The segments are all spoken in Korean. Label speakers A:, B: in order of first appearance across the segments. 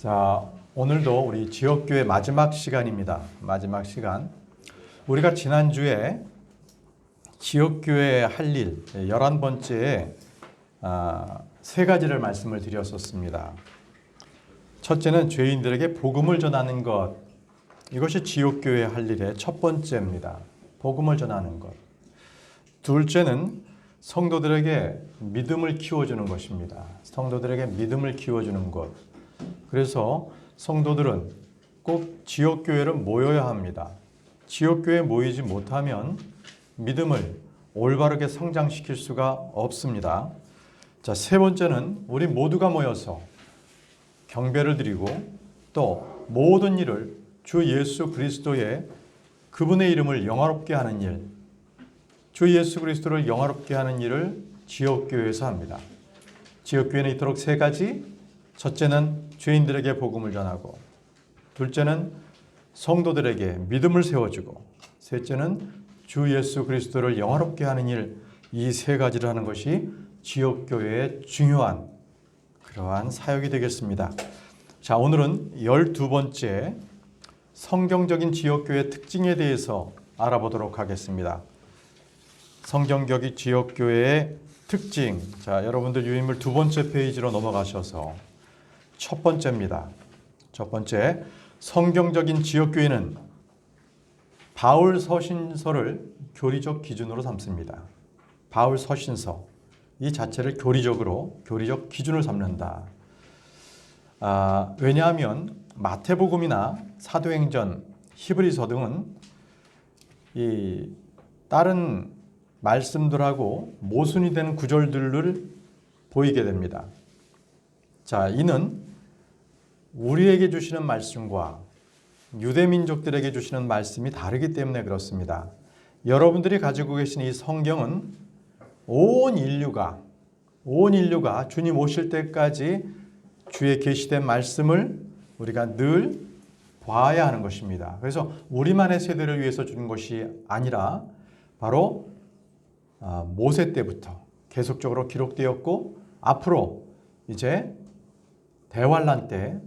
A: 자, 오늘도 우리 지역교회 마지막 시간입니다. 마지막 시간. 우리가 지난주에 지역교회 할 일 11번째에 세 가지를 말씀을 드렸었습니다. 첫째는 죄인들에게 복음을 전하는 것. 이것이 지역교회 할 일의 첫 번째입니다. 복음을 전하는 것. 둘째는 성도들에게 믿음을 키워주는 것입니다. 성도들에게 믿음을 키워주는 것. 그래서 성도들은 꼭 지역교회를 모여야 합니다. 지역교회에 모이지 못하면 믿음을 올바르게 성장시킬 수가 없습니다. 자, 세 번째는 우리 모두가 모여서 경배를 드리고 또 모든 일을 주 예수 그리스도의 그분의 이름을 영화롭게 하는 일, 주 예수 그리스도를 영화롭게 하는 일을 지역교회에서 합니다. 지역교회는 이토록 세 가지. 첫째는 죄인들에게 복음을 전하고, 둘째는 성도들에게 믿음을 세워주고, 셋째는 주 예수 그리스도를 영화롭게 하는 일, 이 세 가지를 하는 것이 지역교회의 중요한 그러한 사역이 되겠습니다. 자, 오늘은 12번째 성경적인 지역교회 특징에 대해서 알아보도록 하겠습니다. 성경적인 지역교회의 특징. 자, 여러분들 유인물 두 번째 페이지로 넘어가셔서 첫 번째입니다. 첫 번째, 성경적인 지역교회는 바울 서신서를 교리적 기준으로 삼습니다. 바울 서신서 이 자체를 교리적 기준을 삼는다. 왜냐하면 마태복음이나 사도행전, 히브리서 등은 이 다른 말씀들하고 모순이 되는 구절들을 보이게 됩니다. 자, 이는 우리에게 주시는 말씀과 유대민족들에게 주시는 말씀이 다르기 때문에 그렇습니다. 여러분들이 가지고 계신 이 성경은 온 인류가 주님 오실 때까지 주의 계시된 말씀을 우리가 늘 봐야 하는 것입니다. 그래서 우리만의 세대를 위해서 주는 것이 아니라 바로 모세 때부터 계속적으로 기록되었고, 앞으로 이제 대환란 때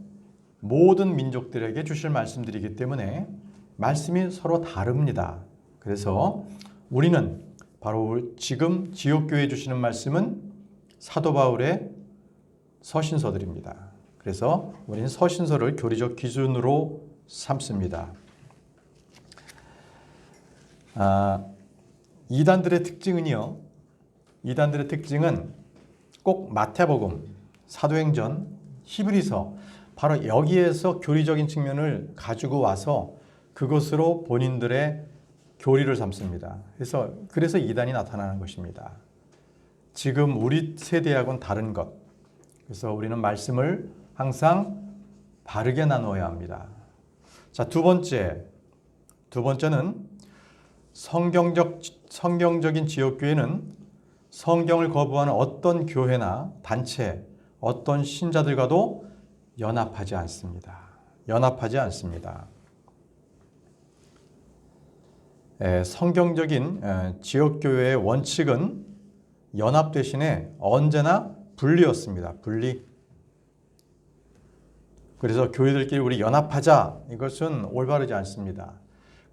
A: 모든 민족들에게 주실 말씀들이기 때문에 말씀이 서로 다릅니다. 그래서 우리는 바로 지금 지역교회에 주시는 말씀은 사도 바울의 서신서들입니다. 그래서 우리는 서신서를 교리적 기준으로 삼습니다. 이단들의 특징은 꼭 마태복음, 사도행전, 히브리서, 바로 여기에서 교리적인 측면을 가지고 와서 그것으로 본인들의 교리를 삼습니다. 그래서 이단이 나타나는 것입니다. 지금 우리 세대하고는 다른 것. 그래서 우리는 말씀을 항상 바르게 나누어야 합니다. 자, 두 번째는 성경적인 지역교회는 성경을 거부하는 어떤 교회나 단체, 어떤 신자들과도 연합하지 않습니다. 성경적인 지역교회의 원칙은 연합 대신에 언제나 분리였습니다. 분리. 그래서 교회들끼리 우리 연합하자, 이것은 올바르지 않습니다.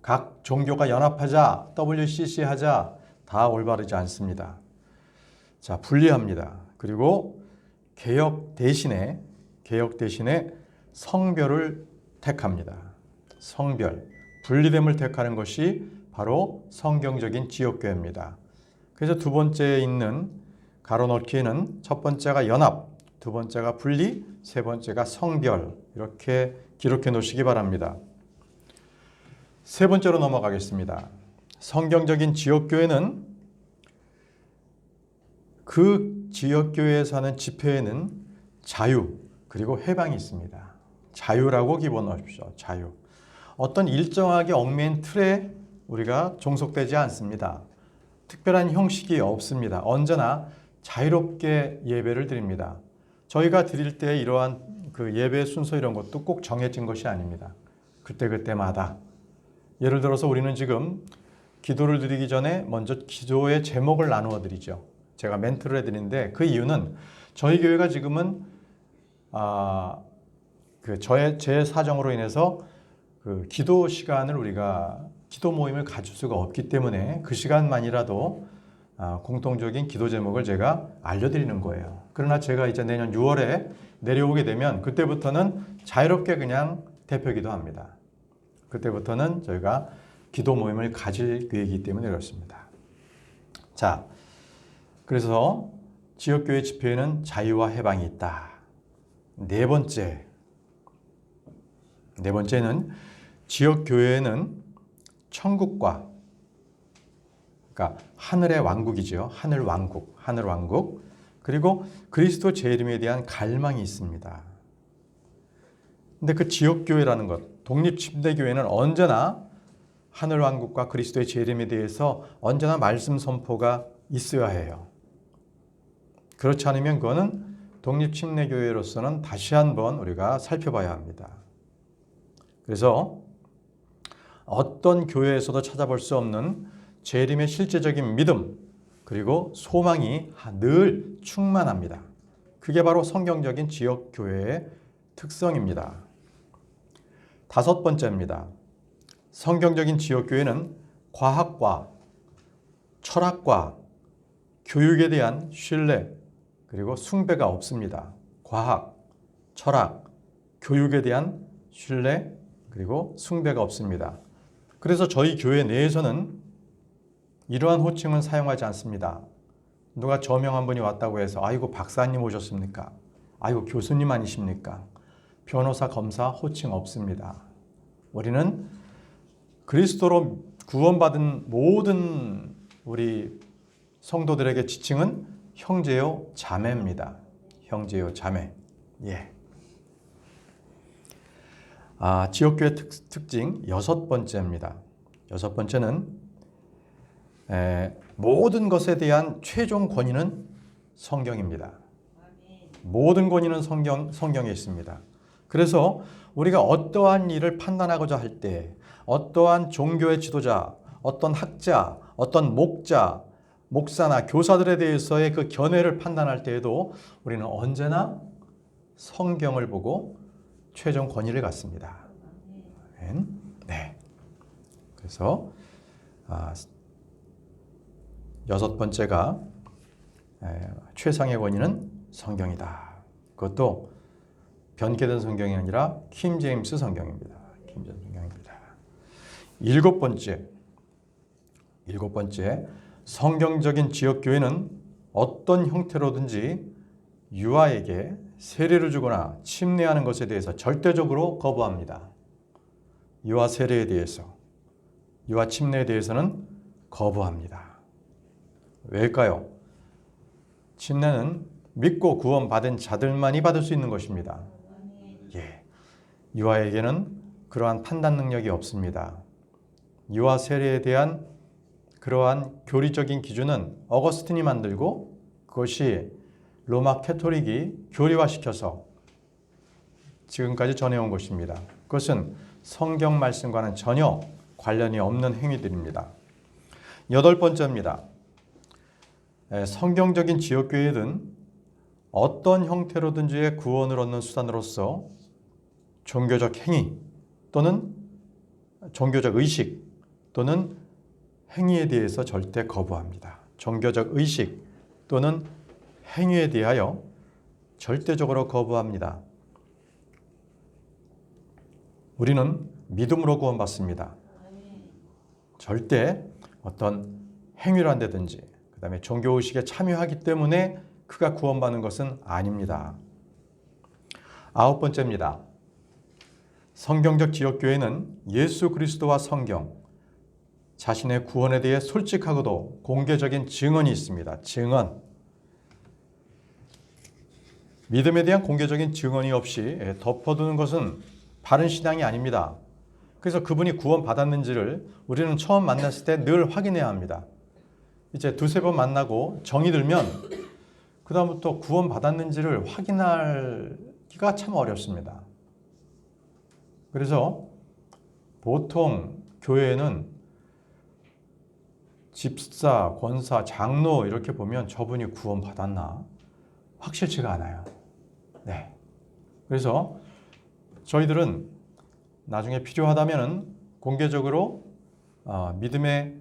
A: 각 종교가 연합하자, WCC 하자, 다 올바르지 않습니다. 자, 분리합니다. 그리고 개혁 대신에 성별을 택합니다. 성별, 분리됨을 택하는 것이 바로 성경적인 지역교회입니다. 그래서 두 번째에 있는 가로넣기에는 첫 번째가 연합, 두 번째가 분리, 세 번째가 성별, 이렇게 기록해 놓으시기 바랍니다. 세 번째로 넘어가겠습니다. 성경적인 지역교회는 그 지역교회에 사는 집회에는 자유, 그리고 해방이 있습니다. 자유라고 기본하십시오. 자유. 어떤 일정하게 얽매인 틀에 우리가 종속되지 않습니다. 특별한 형식이 없습니다. 언제나 자유롭게 예배를 드립니다. 저희가 드릴 때 이러한 그 예배 순서 이런 것도 꼭 정해진 것이 아닙니다. 그때마다. 예를 들어서 우리는 지금 기도를 드리기 전에 먼저 기도의 제목을 나누어 드리죠. 제가 멘트를 해드리는데 그 이유는 저희 교회가 지금은 제 사정으로 인해서 그 기도 시간을 우리가 기도 모임을 가질 수가 없기 때문에 그 시간만이라도 공통적인 기도 제목을 제가 알려드리는 거예요. 그러나 제가 이제 내년 6월에 내려오게 되면 그때부터는 자유롭게 그냥 대표 기도합니다. 그때부터는 저희가 기도 모임을 가질 계획이기 때문에 그렇습니다. 자, 그래서 지역교회 집회에는 자유와 해방이 있다. 네 번째는 지역교회는 천국과, 그러니까 하늘의 왕국이죠. 하늘 왕국. 그리고 그리스도 재림에 대한 갈망이 있습니다. 근데 그 지역교회라는 것, 독립침례교회는 언제나 하늘 왕국과 그리스도의 재림에 대해서 언제나 말씀 선포가 있어야 해요. 그렇지 않으면 그거는 독립침례교회로서는 다시 한번 우리가 살펴봐야 합니다. 그래서 어떤 교회에서도 찾아볼 수 없는 재림의 실제적인 믿음 그리고 소망이 늘 충만합니다. 그게 바로 성경적인 지역교회의 특성입니다. 다섯 번째입니다. 성경적인 지역교회는 과학과 철학과 교육에 대한 신뢰 그리고 숭배가 없습니다. 과학, 철학, 교육에 대한 신뢰 그리고 숭배가 없습니다. 그래서 저희 교회 내에서는 이러한 호칭은 사용하지 않습니다. 누가 저명한 분이 왔다고 해서 아이고 박사님 오셨습니까? 아이고 교수님 아니십니까? 변호사, 검사 호칭 없습니다. 우리는 그리스도로 구원받은 모든 우리 성도들에게 지칭은 형제요 자매입니다. 형제요 자매. 예. 지역교회 특징 여섯 번째입니다. 여섯 번째는 모든 것에 대한 최종 권위는 성경입니다. 모든 권위는 성경에 있습니다. 그래서 우리가 어떠한 일을 판단하고자 할 때 어떠한 종교의 지도자, 어떤 학자, 어떤 목사나 교사들에 대해서의 그 견해를 판단할 때에도 우리는 언제나 성경을 보고 최종 권위를 갖습니다. 네. 그래서 여섯 번째가 최상의 권위는 성경이다. 그것도 변개된 성경이 아니라 킹 제임스 성경입니다. 킹 제임스 성경입니다. 일곱 번째, 성경적인 지역교회는 어떤 형태로든지 유아에게 세례를 주거나 침례하는 것에 대해서 절대적으로 거부합니다. 유아 세례에 대해서, 유아 침례에 대해서는 거부합니다. 왜일까요? 침례는 믿고 구원받은 자들만이 받을 수 있는 것입니다. 예, 유아에게는 그러한 판단 능력이 없습니다. 유아 세례에 대한 그러한 교리적인 기준은 어거스틴이 만들고 그것이 로마 캐토릭이 교리화시켜서 지금까지 전해온 것입니다. 그것은 성경 말씀과는 전혀 관련이 없는 행위들입니다. 여덟 번째입니다. 성경적인 지역교회든 어떤 형태로든지의 구원을 얻는 수단으로서 종교적 행위 또는 종교적 의식 또는 행위에 대해서 절대 거부합니다. 종교적 의식 또는 행위에 대하여 절대적으로 거부합니다. 우리는 믿음으로 구원받습니다. 절대 어떤 행위를 한다든지 그 다음에 종교의식에 참여하기 때문에 그가 구원받는 것은 아닙니다. 아홉 번째입니다. 성경적 지역교회는 예수 그리스도와 성경, 자신의 구원에 대해 솔직하고도 공개적인 증언이 있습니다. 증언. 믿음에 대한 공개적인 증언이 없이 덮어두는 것은 바른 신앙이 아닙니다. 그래서 그분이 구원받았는지를 우리는 처음 만났을 때 늘 확인해야 합니다. 이제 두세 번 만나고 정이 들면 그 다음부터 구원받았는지를 확인하기가 참 어렵습니다. 그래서 보통 교회에는 집사, 권사, 장로 이렇게 보면 저분이 구원받았나? 확실치가 않아요. 네. 그래서 저희들은 나중에 필요하다면은 공개적으로 믿음의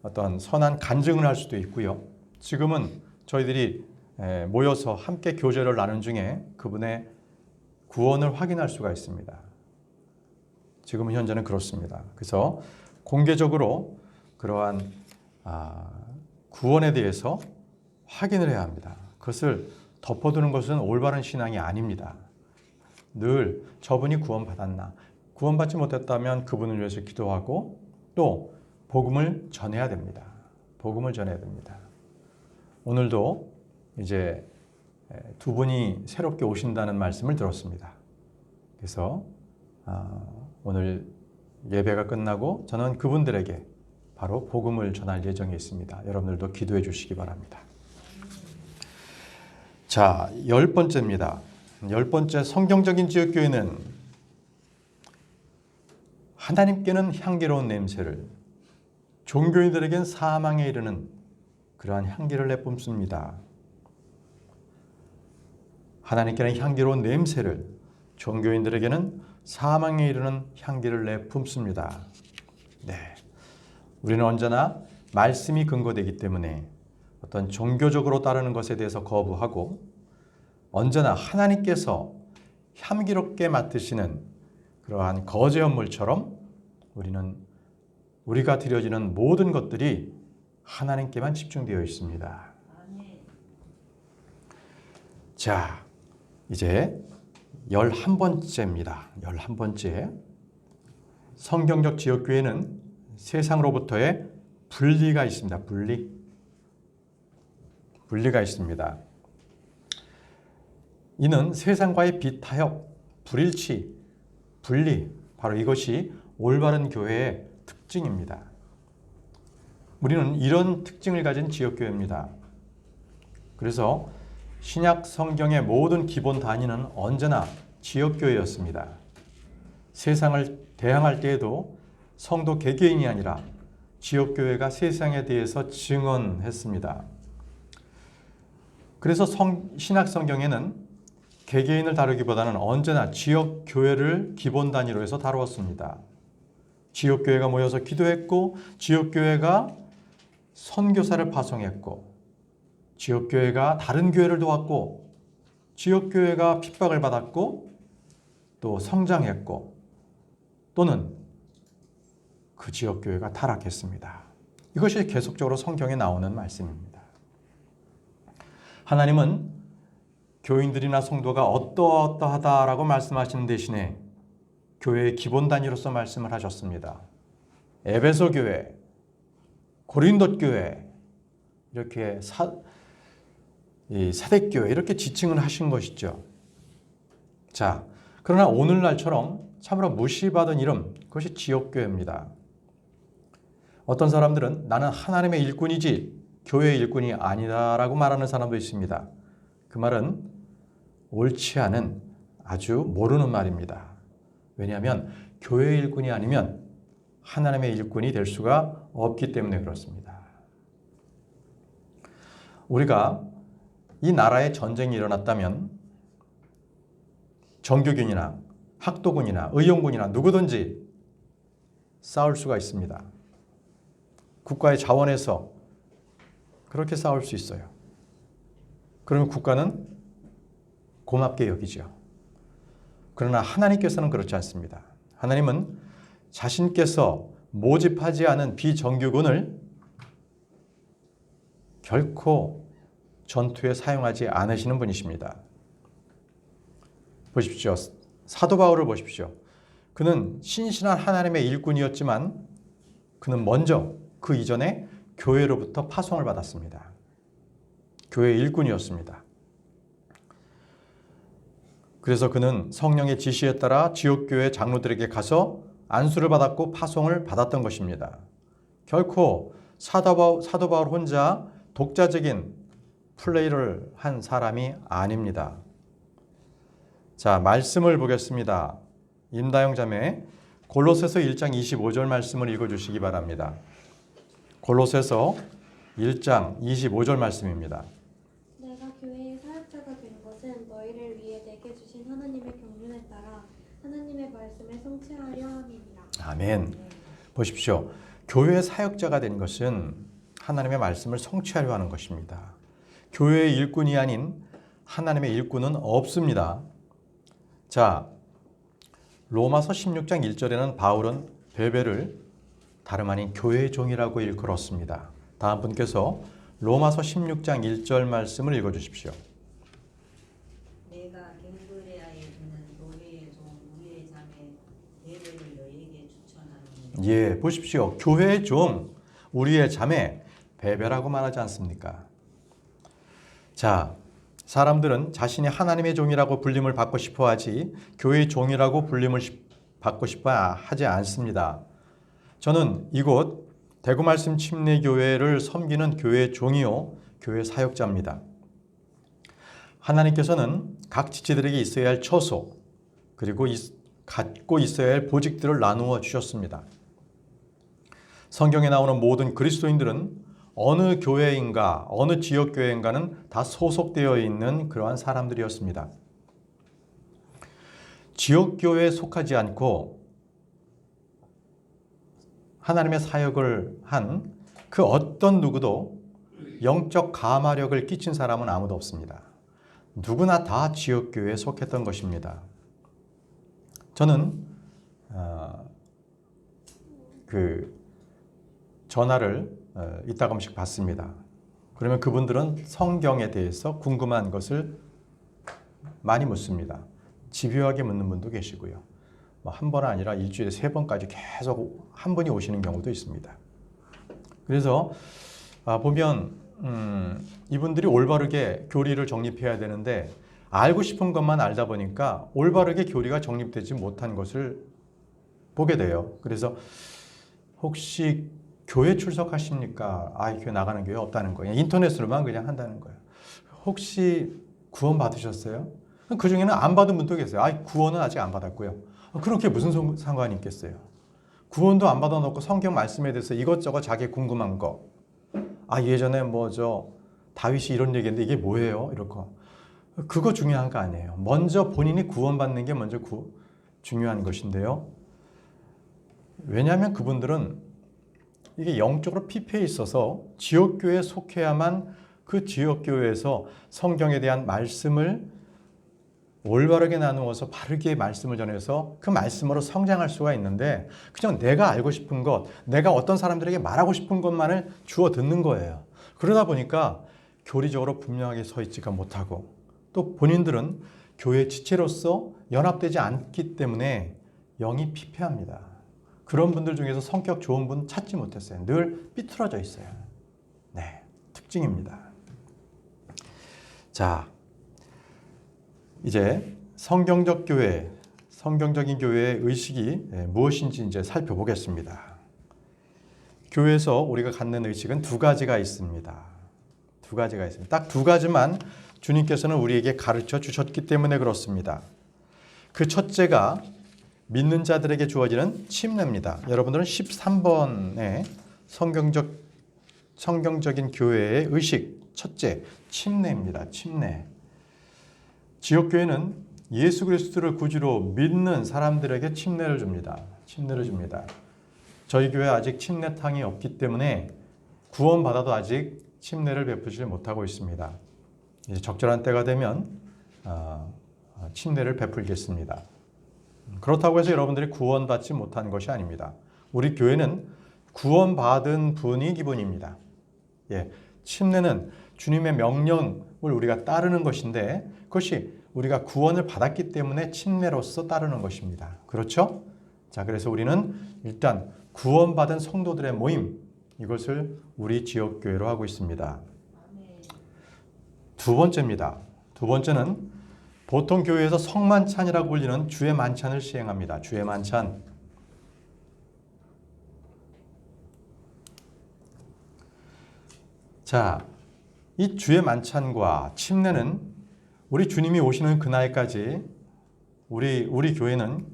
A: 어떤 선한 간증을 할 수도 있고요. 지금은 저희들이 모여서 함께 교제를 나눈 중에 그분의 구원을 확인할 수가 있습니다. 지금은 현재는 그렇습니다. 그래서 공개적으로 그러한 구원에 대해서 확인을 해야 합니다. 그것을 덮어두는 것은 올바른 신앙이 아닙니다. 늘 저분이 구원받았나, 구원받지 못했다면 그분을 위해서 기도하고 또 복음을 전해야 됩니다. 복음을 전해야 됩니다. 오늘도 이제 두 분이 새롭게 오신다는 말씀을 들었습니다. 그래서 오늘 예배가 끝나고 저는 그분들에게 바로 복음을 전할 예정에 있습니다. 여러분들도 기도해 주시기 바랍니다. 자, 10번째입니다. 10번째, 성경적인 지역교회는 하나님께는 향기로운 냄새를, 종교인들에겐 사망에 이르는 그러한 향기를 내뿜습니다. 하나님께는 향기로운 냄새를, 종교인들에게는 사망에 이르는 향기를 내뿜습니다. 네, 우리는 언제나 말씀이 근거되기 때문에 어떤 종교적으로 따르는 것에 대해서 거부하고 언제나 하나님께서 향기롭게 맡으시는 그러한 거제 연물처럼 우리가 드려지는 모든 것들이 하나님께만 집중되어 있습니다. 자, 이제 11번째입니다. 11번째. 성경적 지역교회는 세상으로부터의 분리가 있습니다. 분리가 있습니다. 이는 세상과의 비타협, 불일치, 분리, 바로 이것이 올바른 교회의 특징입니다. 우리는 이런 특징을 가진 지역교회입니다. 그래서 신약 성경의 모든 기본 단위는 언제나 지역교회였습니다. 세상을 대항할 때에도 성도 개개인이 아니라 지역교회가 세상에 대해서 증언했습니다. 그래서 신약 성경에는 개개인을 다루기보다는 언제나 지역교회를 기본 단위로 해서 다루었습니다. 지역교회가 모여서 기도했고, 지역교회가 선교사를 파송했고, 지역교회가 다른 교회를 도왔고, 지역교회가 핍박을 받았고, 또 성장했고, 또는 그 지역교회가 타락했습니다. 이것이 계속적으로 성경에 나오는 말씀입니다. 하나님은 교인들이나 성도가 어떠어떠하다라고 말씀하시는 대신에 교회의 기본 단위로서 말씀을 하셨습니다. 에베소 교회, 고린도 교회, 이렇게 사대교회 이렇게 지칭을 하신 것이죠. 자, 그러나 오늘날처럼 참으로 무시받은 이름, 그것이 지역교회입니다. 어떤 사람들은 나는 하나님의 일꾼이지 교회의 일꾼이 아니다라고 말하는 사람도 있습니다. 그 말은 옳지 않은, 아주 모르는 말입니다. 왜냐하면 교회의 일꾼이 아니면 하나님의 일꾼이 될 수가 없기 때문에 그렇습니다. 우리가 이 나라에 전쟁이 일어났다면 정규군이나 학도군이나 의용군이나 누구든지 싸울 수가 있습니다. 국가의 자원에서 그렇게 싸울 수 있어요. 그러면 국가는 고맙게 여기죠. 그러나 하나님께서는 그렇지 않습니다. 하나님은 자신께서 모집하지 않은 비정규군을 결코 전투에 사용하지 않으시는 분이십니다. 보십시오. 사도 바울을 보십시오. 그는 신실한 하나님의 일꾼이었지만 그는 먼저 그 이전에 교회로부터 파송을 받았습니다. 교회의 일꾼이었습니다. 그래서 그는 성령의 지시에 따라 지역교회 장로들에게 가서 안수를 받았고 파송을 받았던 것입니다. 결코 사도 바울 혼자 독자적인 플레이를 한 사람이 아닙니다. 자, 말씀을 보겠습니다. 임다영 자매, 골로새서 1장 25절 말씀을 읽어주시기 바랍니다. 골로새서 1장 25절 말씀입니다.
B: 내가 교회의 사역자가 된 것은 너희를 위해 내게 주신 하나님의 경륜에 따라 하나님의 말씀을 성취하려 함이니라.
A: 아멘.
B: 네.
A: 보십시오. 교회의 사역자가 된 것은 하나님의 말씀을 성취하려 하는 것입니다. 교회의 일꾼이 아닌 하나님의 일꾼은 없습니다. 자, 로마서 16장 1절에는 바울은 베베를 다름 아닌 교회의 종이라고 일컬었습니다. 다음 분께서 로마서 16장 1절 말씀을 읽어주십시오.
C: 내가 갱브레아에 있는 너희의 종 우리의 자매 베베를 너희에게 추천하노니.
A: 예, 보십시오. 교회의 종, 우리의 자매 베베라고 말하지 않습니까? 자, 사람들은 자신이 하나님의 종이라고 불림을 받고 싶어 하지 교회의 종이라고 불림을 받고 싶어 하지 않습니다. 저는 이곳 대구말씀 침례교회를 섬기는 교회의 종이요 교회 사역자입니다. 하나님께서는 각 지체들에게 있어야 할 처소 그리고 갖고 있어야 할 보직들을 나누어 주셨습니다. 성경에 나오는 모든 그리스도인들은 어느 교회인가 어느 지역교회인가는 다 소속되어 있는 그러한 사람들이었습니다. 지역교회에 속하지 않고 하나님의 사역을 한 그 어떤 누구도 영적 가마력을 끼친 사람은 아무도 없습니다. 누구나 다 지역교회에 속했던 것입니다. 저는 전화를 이따금씩 받습니다. 그러면 그분들은 성경에 대해서 궁금한 것을 많이 묻습니다. 집요하게 묻는 분도 계시고요. 한 번 아니라 일주일에 3번까지 계속 한 분이 오시는 경우도 있습니다. 그래서 보면 이분들이 올바르게 교리를 정립해야 되는데 알고 싶은 것만 알다 보니까 올바르게 교리가 정립되지 못한 것을 보게 돼요. 그래서 혹시 교회 출석하십니까? 교회 나가는 교회 없다는 거예요. 인터넷으로만 그냥 한다는 거예요. 혹시 구원 받으셨어요? 그 중에는 안 받은 분도 계세요. 구원은 아직 안 받았고요. 그렇게 무슨 상관이 있겠어요? 구원도 안 받아놓고 성경 말씀에 대해서 이것저것 자기 궁금한 거. 예전에 다윗이 이런 얘기했는데 이게 뭐예요? 이렇고. 그거 중요한 거 아니에요. 먼저 본인이 구원받는 게 먼저 중요한 것인데요. 왜냐하면 그분들은 이게 영적으로 피폐해 있어서 지역교회에 속해야만 그 지역교회에서 성경에 대한 말씀을 올바르게 나누어서 바르게 말씀을 전해서 그 말씀으로 성장할 수가 있는데 그냥 내가 알고 싶은 것, 내가 어떤 사람들에게 말하고 싶은 것만을 주워 듣는 거예요. 그러다 보니까 교리적으로 분명하게 서 있지가 못하고 또 본인들은 교회 지체로서 연합되지 않기 때문에 영이 피폐합니다. 그런 분들 중에서 성격 좋은 분 찾지 못했어요. 늘 삐뚤어져 있어요. 네, 특징입니다. 자, 이제 성경적 교회, 성경적인 교회의 의식이 무엇인지 이제 살펴보겠습니다. 교회에서 우리가 갖는 의식은 2가지가 있습니다. 2가지가 있습니다. 딱 2가지만 주님께서는 우리에게 가르쳐 주셨기 때문에 그렇습니다. 그 첫째가 믿는 자들에게 주어지는 침례입니다. 여러분들은 13번에 성경적인 교회의 의식 첫째, 침례입니다. 침례. 지역교회는 예수 그리스도를 구주로 믿는 사람들에게 침례를 줍니다. 침례를 줍니다. 저희 교회 아직 침례탕이 없기 때문에 구원받아도 아직 침례를 베푸지 못하고 있습니다. 이제 적절한 때가 되면 침례를 베풀겠습니다. 그렇다고 해서 여러분들이 구원받지 못한 것이 아닙니다. 우리 교회는 구원받은 분이 기본입니다. 침례는 주님의 명령을 우리가 따르는 것인데 그것이 우리가 구원을 받았기 때문에 침례로서 따르는 것입니다. 그렇죠? 자, 그래서 우리는 일단 구원받은 성도들의 모임, 이것을 우리 지역교회로 하고 있습니다. 2번째입니다. 2번째는 보통 교회에서 성만찬이라고 불리는 주의 만찬을 시행합니다. 주의 만찬. 자, 이 주의 만찬과 침례는 우리 주님이 오시는 그날까지 우리 교회는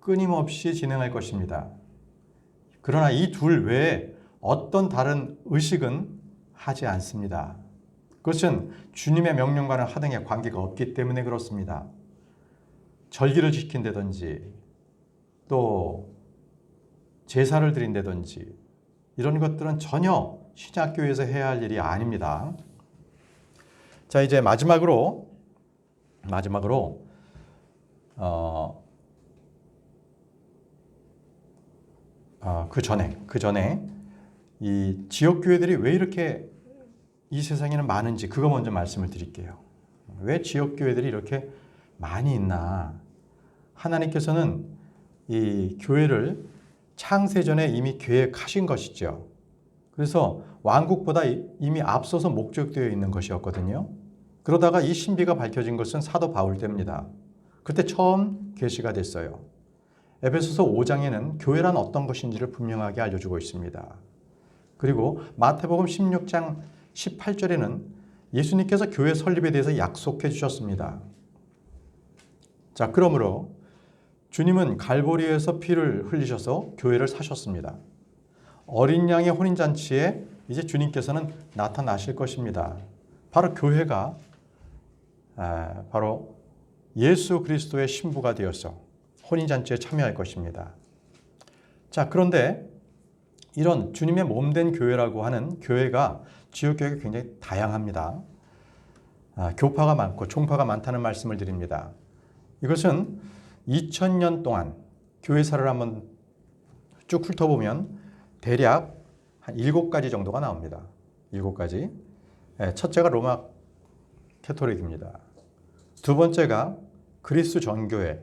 A: 끊임없이 진행할 것입니다. 그러나 이 둘 외에 어떤 다른 의식은 하지 않습니다. 그것은 주님의 명령과는 하등의 관계가 없기 때문에 그렇습니다. 절기를 지킨다든지 또 제사를 드린다든지 이런 것들은 전혀 신약교회에서 해야 할 일이 아닙니다. 자, 이제 마지막으로 그 전에 이 지역교회들이 왜 이렇게 이 세상에는 많은지 그거 먼저 말씀을 드릴게요. 왜 지역교회들이 이렇게 많이 있나? 하나님께서는 이 교회를 창세전에 이미 계획하신 것이죠. 그래서 왕국보다 이미 앞서서 목적되어 있는 것이었거든요. 그러다가 이 신비가 밝혀진 것은 사도 바울 때입니다. 그때 처음 계시가 됐어요. 에베소서 5장에는 교회란 어떤 것인지를 분명하게 알려주고 있습니다. 그리고 마태복음 16장 18절에는 예수님께서 교회 설립에 대해서 약속해 주셨습니다. 자, 그러므로 주님은 갈보리에서 피를 흘리셔서 교회를 사셨습니다. 어린 양의 혼인잔치에 이제 주님께서는 나타나실 것입니다. 바로 교회가 바로 예수 그리스도의 신부가 되어서 혼인잔치에 참여할 것입니다. 자, 그런데 이런 주님의 몸된 교회라고 하는 교회가 지역교회가 굉장히 다양합니다. 교파가 많고 종파가 많다는 말씀을 드립니다. 이것은 2000년 동안 교회사를 한번 쭉 훑어보면 대략 한 7가지 정도가 나옵니다. 7가지. 첫째가 로마 캐토릭입니다. 두 번째가 그리스 전교회,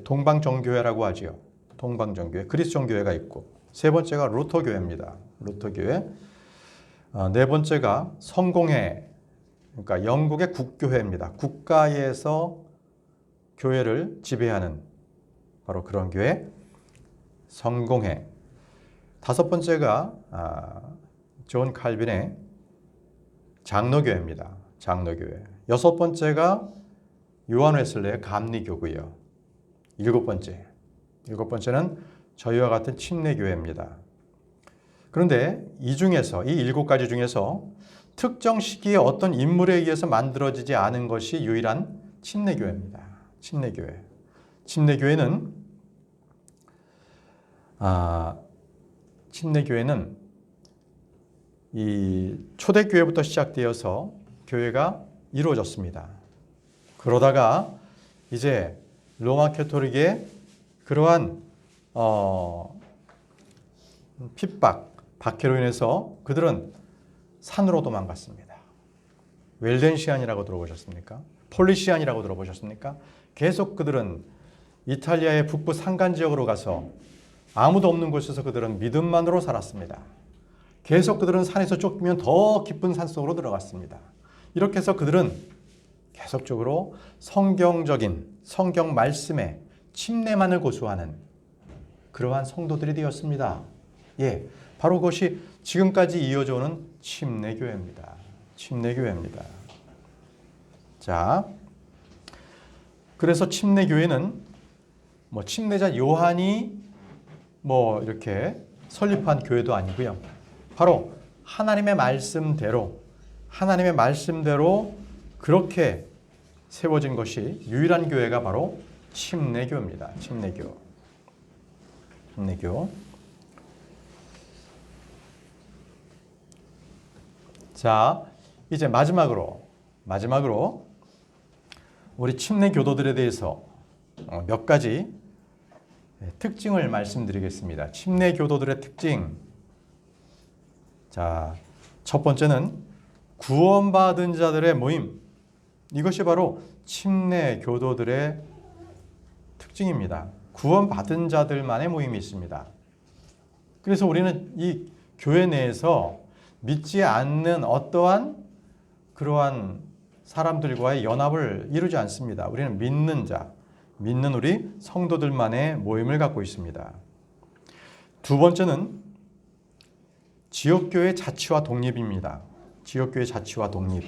A: 동방정교회라고 하지요. 동방정교회, 그리스 정교회가 있고, 세 번째가 루터교회입니다. 루터교회. 네 번째가 성공회, 그러니까 영국의 국교회입니다. 국가에서 교회를 지배하는 바로 그런 교회, 성공회. 다섯 번째가 존 칼빈의 장로교회입니다. 장로교회. 여섯 번째가 요한 웨슬레의 감리교고요. 일곱 번째는 저희와 같은 침례교회입니다. 그런데 이 7가지 중에서 특정 시기에 어떤 인물에 의해서 만들어지지 않은 것이 유일한 침례교회입니다. 침례교회는 이 초대교회부터 시작되어서 교회가 이루어졌습니다. 그러다가 이제 로마 캐토릭의 그러한 핍박, 박해로 인해서 그들은 산으로 도망갔습니다. 웰덴시안이라고 들어보셨습니까? 폴리시안이라고 들어보셨습니까? 계속 그들은 이탈리아의 북부 산간 지역으로 가서 아무도 없는 곳에서 그들은 믿음만으로 살았습니다. 계속 그들은 산에서 쫓기면 더 깊은 산속으로 들어갔습니다. 이렇게 해서 그들은 계속적으로 성경적인 성경 말씀에 침례만을 고수하는 그러한 성도들이 되었습니다. 예, 바로 그것이 지금까지 이어져 오는 침례교회입니다. 자, 그래서 침례교회는 침례자 요한이 이렇게 설립한 교회도 아니고요. 바로 하나님의 말씀대로 그렇게 세워진 것이 유일한 교회가 바로 침례교입니다. 침례교. 자, 이제 마지막으로 우리 침례교도들에 대해서 몇 가지 특징을 말씀드리겠습니다. 침례교도들의 특징. 자, 첫 번째는 구원받은 자들의 모임. 이것이 바로 침례교도들의 특징입니다. 구원받은 자들만의 모임이 있습니다. 그래서 우리는 이 교회 내에서 믿지 않는 어떠한 그러한 사람들과의 연합을 이루지 않습니다. 우리는 믿는 우리 성도들만의 모임을 갖고 있습니다. 두 번째는 지역교회 자치와 독립입니다. 지역교회 자치와 독립.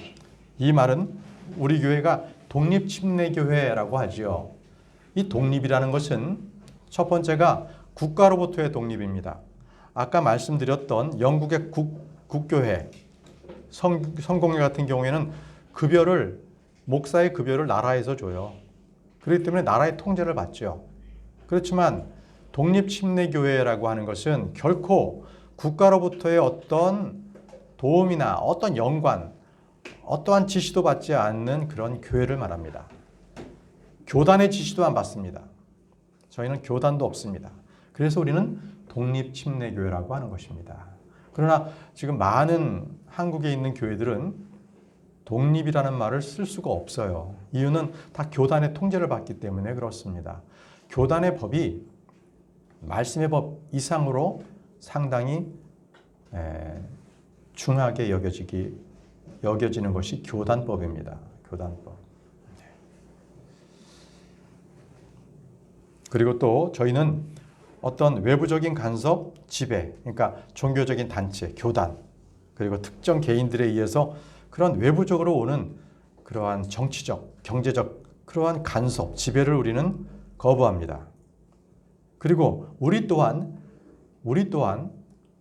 A: 이 말은 우리 교회가 독립침례교회라고 하지요. 이 독립이라는 것은 첫 번째가 국가로부터의 독립입니다. 아까 말씀드렸던 영국의 국교회, 성공회 같은 경우에는 목사의 급여를 나라에서 줘요. 그렇기 때문에 나라의 통제를 받죠. 그렇지만 독립침례교회라고 하는 것은 결코 국가로부터의 어떤 도움이나 어떤 연관, 어떠한 지시도 받지 않는 그런 교회를 말합니다. 교단의 지시도 안 받습니다. 저희는 교단도 없습니다. 그래서 우리는 독립침례교회라고 하는 것입니다. 그러나 지금 많은 한국에 있는 교회들은 독립이라는 말을 쓸 수가 없어요. 이유는 다 교단의 통제를 받기 때문에 그렇습니다. 교단의 법이 말씀의 법 이상으로 상당히 중하게 여겨지는 것이 교단법입니다. 교단법. 그리고 또 저희는 어떤 외부적인 간섭, 지배, 그러니까 종교적인 단체, 교단, 그리고 특정 개인들에 의해서 그런 외부적으로 오는 그러한 정치적, 경제적 그러한 간섭, 지배를 우리는 거부합니다. 그리고 우리 또한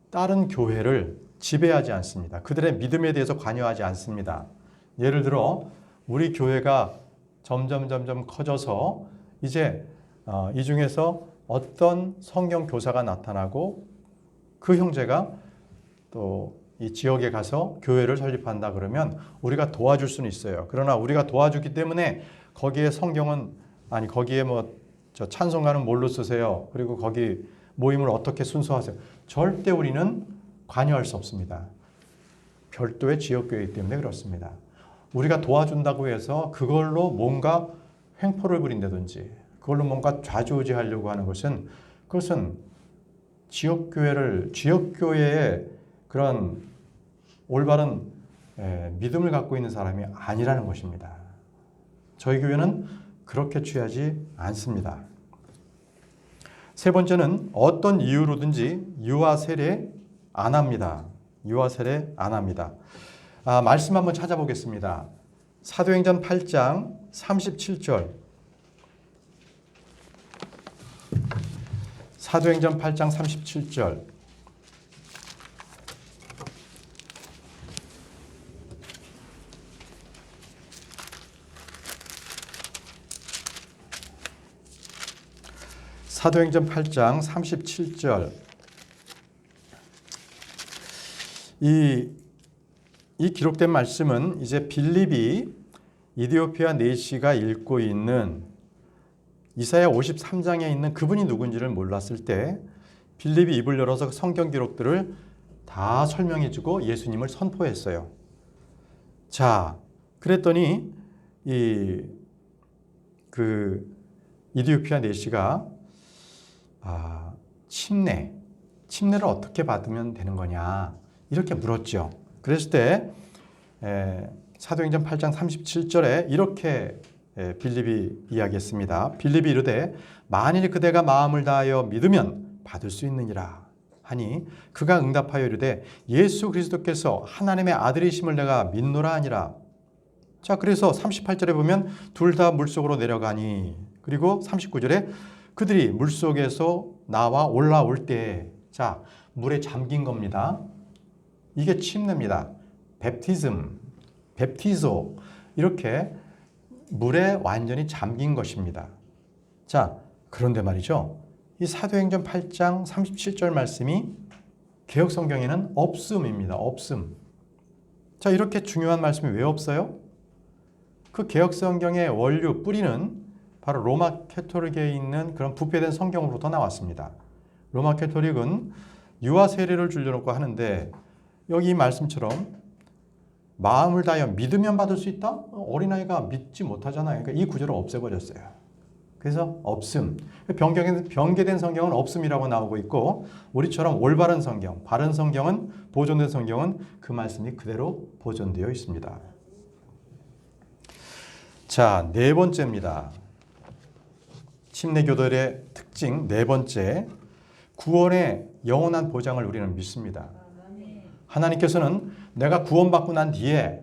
A: 다른 교회를 지배하지 않습니다. 그들의 믿음에 대해서 관여하지 않습니다. 예를 들어 우리 교회가 점점 커져서 이제 이 중에서 어떤 성경 교사가 나타나고 그 형제가 또 이 지역에 가서 교회를 설립한다 그러면 우리가 도와줄 수는 있어요. 그러나 우리가 도와주기 때문에 거기에 성경은 아니 거기에 저 찬송가는 뭘로 쓰세요? 그리고 거기 모임을 어떻게 순서하세요? 절대 우리는 관여할 수 없습니다. 별도의 지역교회이기 때문에 그렇습니다. 우리가 도와준다고 해서 그걸로 뭔가 횡포를 부린다든지 그걸로 뭔가 좌지우지하려고 하는 그것은 지역교회의 그런 올바른 믿음을 갖고 있는 사람이 아니라는 것입니다. 저희 교회는 그렇게 취하지 않습니다. 세 번째는 어떤 이유로든지 유아 세례 안 합니다. 유아 세례 안 합니다. 말씀 한번 찾아보겠습니다. 사도행전 8장 37절. 사도행전 8장 37절. 사도행전 8장 37절. 이 기록된 말씀은 이제 빌립이 이디오피아 내시가 읽고 있는 이사야 53장에 있는 그분이 누군지를 몰랐을 때 빌립이 입을 열어서 성경 기록들을 다 설명해주고 예수님을 선포했어요. 자, 그랬더니 이디오피아 내시가 침례를 어떻게 받으면 되는 거냐 이렇게 물었죠. 그랬을 때 사도행전 8장 37절에 이렇게 빌립이 이야기했습니다. 빌립이 이르되 만일 그대가 마음을 다하여 믿으면 받을 수 있느니라 하니 그가 응답하여 이르되 예수 그리스도께서 하나님의 아들이심을 내가 믿노라 하니라. 자, 그래서 38절에 보면 둘 다 물속으로 내려가니 그리고 39절에 그들이 물속에서 나와 올라올 때, 자, 물에 잠긴 겁니다. 이게 침례입니다. 뵙티소, 이렇게 물에 완전히 잠긴 것입니다. 자, 그런데 말이죠. 이 사도행전 8장 37절 말씀이 개역성경에는 없음입니다. 없음. 자, 이렇게 중요한 말씀이 왜 없어요? 그 개역성경의 원류, 뿌리는 바로 로마 캐토릭에 있는 그런 부패된 성경으로부터 나왔습니다. 로마 캐토릭은 유아 세례를 줄여놓고 하는데 여기 이 말씀처럼 마음을 다하여 믿으면 받을 수 있다? 어린아이가 믿지 못하잖아요. 그러니까 이 구절을 없애버렸어요. 그래서 없음. 변개된 성경은 없음이라고 나오고 있고 우리처럼 올바른 성경, 바른 성경은 보존된 성경은 그 말씀이 그대로 보존되어 있습니다. 자, 네 번째입니다. 침례교들의 특징 네 번째, 구원의 영원한 보장을 우리는 믿습니다. 하나님께서는 내가 구원받고 난 뒤에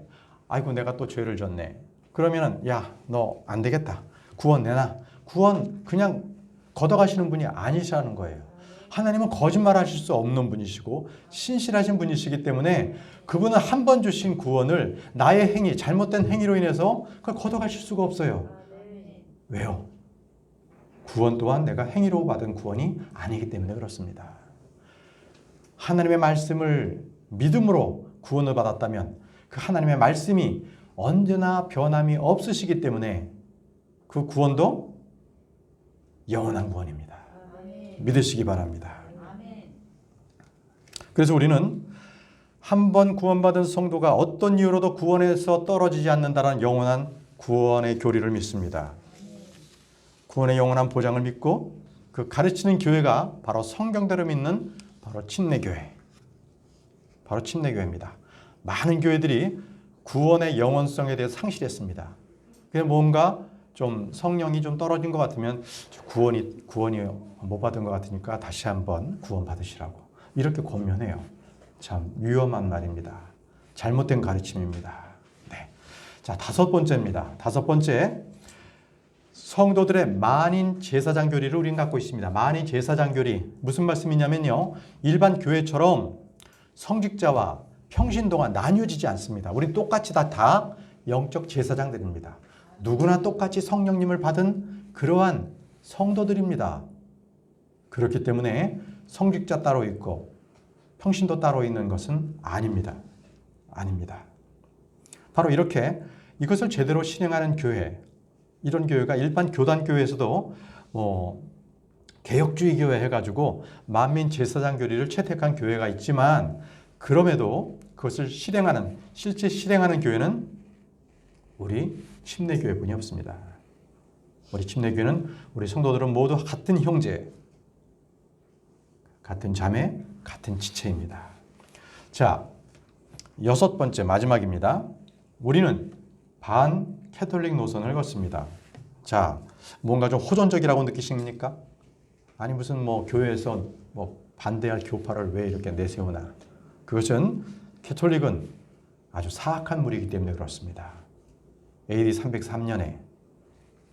A: 아이고 내가 또 죄를 졌네. 그러면은 야, 너 안 되겠다. 구원 내놔. 구원 그냥 걷어가시는 분이 아니시라는 거예요. 하나님은 거짓말하실 수 없는 분이시고 신실하신 분이시기 때문에 그분은 한 번 주신 구원을 나의 행위, 잘못된 행위로 인해서 그걸 걷어가실 수가 없어요. 왜요? 구원 또한 내가 행위로 받은 구원이 아니기 때문에 그렇습니다. 하나님의 말씀을 믿음으로 구원을 받았다면 그 하나님의 말씀이 언제나 변함이 없으시기 때문에 그 구원도 영원한 구원입니다. 믿으시기 바랍니다. 그래서 우리는 한 번 구원받은 성도가 어떤 이유로도 구원에서 떨어지지 않는다는 영원한 구원의 교리를 믿습니다. 구원의 영원한 보장을 믿고 그 가르치는 교회가 바로 성경대로 믿는 바로 침례교회. 바로 침례교회입니다. 많은 교회들이 구원의 영원성에 대해서 상실했습니다. 그냥 뭔가 좀 성령이 좀 떨어진 것 같으면 구원이 못 받은 것 같으니까 다시 한번 구원 받으시라고 이렇게 권면해요. 참 위험한 말입니다. 잘못된 가르침입니다. 네. 자, 다섯 번째입니다. 다섯 번째, 성도들의 만인 제사장 교리를 우리는 갖고 있습니다. 만인 제사장 교리 무슨 말씀이냐면요, 일반 교회처럼 성직자와 평신도가 나뉘어지지 않습니다. 우린 똑같이 다 영적 제사장들입니다. 누구나 똑같이 성령님을 받은 그러한 성도들입니다. 그렇기 때문에 성직자 따로 있고 평신도 따로 있는 것은 아닙니다. 아닙니다. 바로 이렇게 이것을 제대로 실행하는 교회, 이런 교회가 일반 교단교회에서도 개혁주의 교회 해가지고 만민 제사장 교리를 채택한 교회가 있지만 그럼에도 그것을 실제 실행하는 교회는 우리 침례교회뿐이 없습니다. 우리 침례교회는 우리 성도들은 모두 같은 형제, 같은 자매, 같은 지체입니다. 자, 여섯 번째 마지막입니다. 우리는 반 캐톨릭 노선을 걷습니다. 자, 뭔가 좀 호전적이라고 느끼십니까? 아니 무슨 교회에서 반대할 교파를 왜 이렇게 내세우나? 그것은 캐톨릭은 아주 사악한 무리이기 때문에 그렇습니다. AD 303년에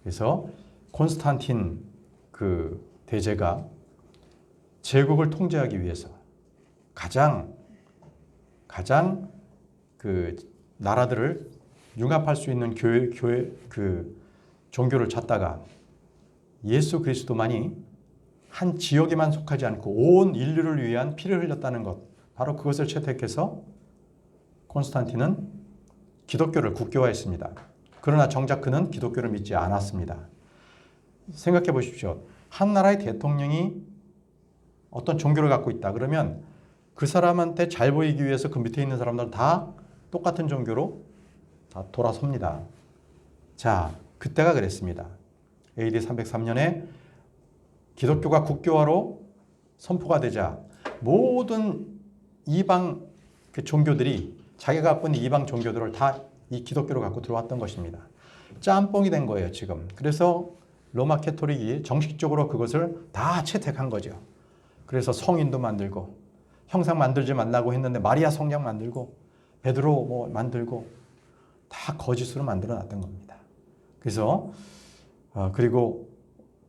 A: 그래서 콘스탄틴 그 대제가 제국을 통제하기 위해서 가장 그 나라들을 융합할 수 있는 교회 그 종교를 찾다가 예수 그리스도만이 한 지역에만 속하지 않고 온 인류를 위한 피를 흘렸다는 것, 바로 그것을 채택해서 콘스탄틴은 기독교를 국교화했습니다. 그러나 정작 그는 기독교를 믿지 않았습니다. 생각해 보십시오. 한 나라의 대통령이 어떤 종교를 갖고 있다 그러면 그 사람한테 잘 보이기 위해서 그 밑에 있는 사람들 다 똑같은 종교로 다 돌아섭니다. 자, 그때가 그랬습니다. AD 303년에 기독교가 국교화로 선포가 되자 모든 이방 그 종교들이 자기가 갖고 있는 이방 종교들을 다 이 기독교로 갖고 들어왔던 것입니다. 짬뽕이 된 거예요, 지금. 그래서 로마 캐토릭이 정식적으로 그것을 다 채택한 거죠. 그래서 성인도 만들고 형상 만들지 말라고 했는데 마리아 성냥 만들고 베드로 만들고 다 거짓으로 만들어 놨던 겁니다. 그래서 그리고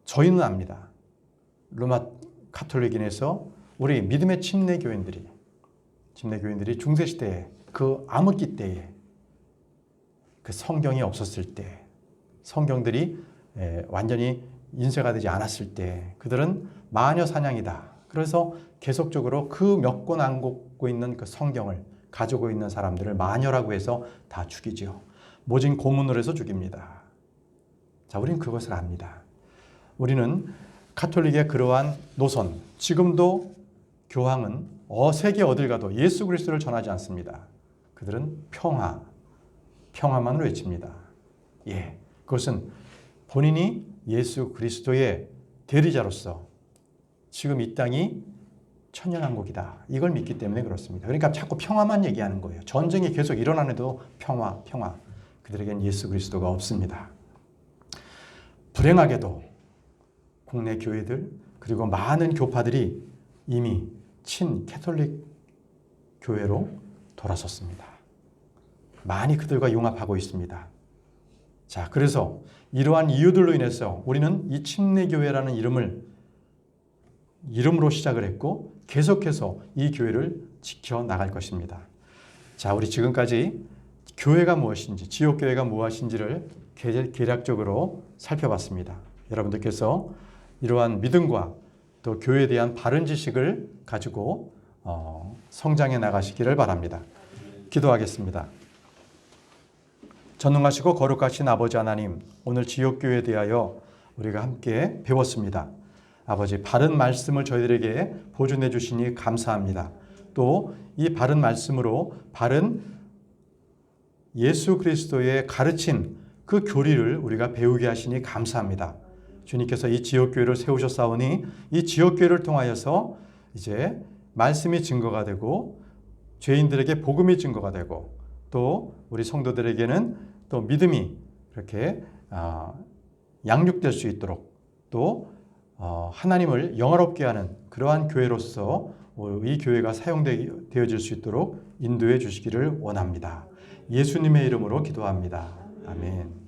A: 저희는 압니다. 로마 카톨릭인에서 우리 믿음의 침례교인들이 중세시대에 그 암흑기 때에 그 성경이 없었을 때, 성경들이 완전히 인쇄가 되지 않았을 때 그들은 마녀 사냥이다. 그래서 계속적으로 그 몇 권 안 갖고 있는 그 성경을 가지고 있는 사람들을 마녀라고 해서 다 죽이죠. 모진 고문을 해서 죽입니다. 자, 우리는 그것을 압니다. 우리는 카톨릭의 그러한 노선, 지금도 교황은 세계 어딜 가도 예수 그리스도를 전하지 않습니다. 그들은 평화만을 외칩니다. 예, 그것은 본인이 예수 그리스도의 대리자로서 지금 이 땅이 천년왕국이다, 이걸 믿기 때문에 그렇습니다. 그러니까 자꾸 평화만 얘기하는 거예요. 전쟁이 계속 일어나는데도 평화. 그들에겐 예수 그리스도가 없습니다. 불행하게도 국내 교회들 그리고 많은 교파들이 이미 친 캐톨릭 교회로 돌아섰습니다. 많이 그들과 융합하고 있습니다. 자, 그래서 이러한 이유들로 인해서 우리는 이 침례교회라는 이름으로 시작을 했고 계속해서 이 교회를 지켜나갈 것입니다. 자, 우리 지금까지 교회가 무엇인지, 지역교회가 무엇인지를 개략적으로 살펴봤습니다. 여러분들께서 이러한 믿음과 또 교회에 대한 바른 지식을 가지고 성장해 나가시기를 바랍니다. 기도하겠습니다. 전능하시고 거룩하신 아버지 하나님, 오늘 지역교회에 대하여 우리가 함께 배웠습니다. 아버지, 바른 말씀을 저희들에게 보존해 주시니 감사합니다. 또 이 바른 말씀으로 바른 예수 그리스도의 가르침, 그 교리를 우리가 배우게 하시니 감사합니다. 주님께서 이 지역교회를 세우셨사오니 이 지역교회를 통하여서 이제 말씀이 증거가 되고 죄인들에게 복음이 증거가 되고 또 우리 성도들에게는 또 믿음이 이렇게 양육될 수 있도록 또 하나님을 영화롭게 하는 그러한 교회로서 이 교회가 사용되어질 수 있도록 인도해 주시기를 원합니다. 예수님의 이름으로 기도합니다. 아멘.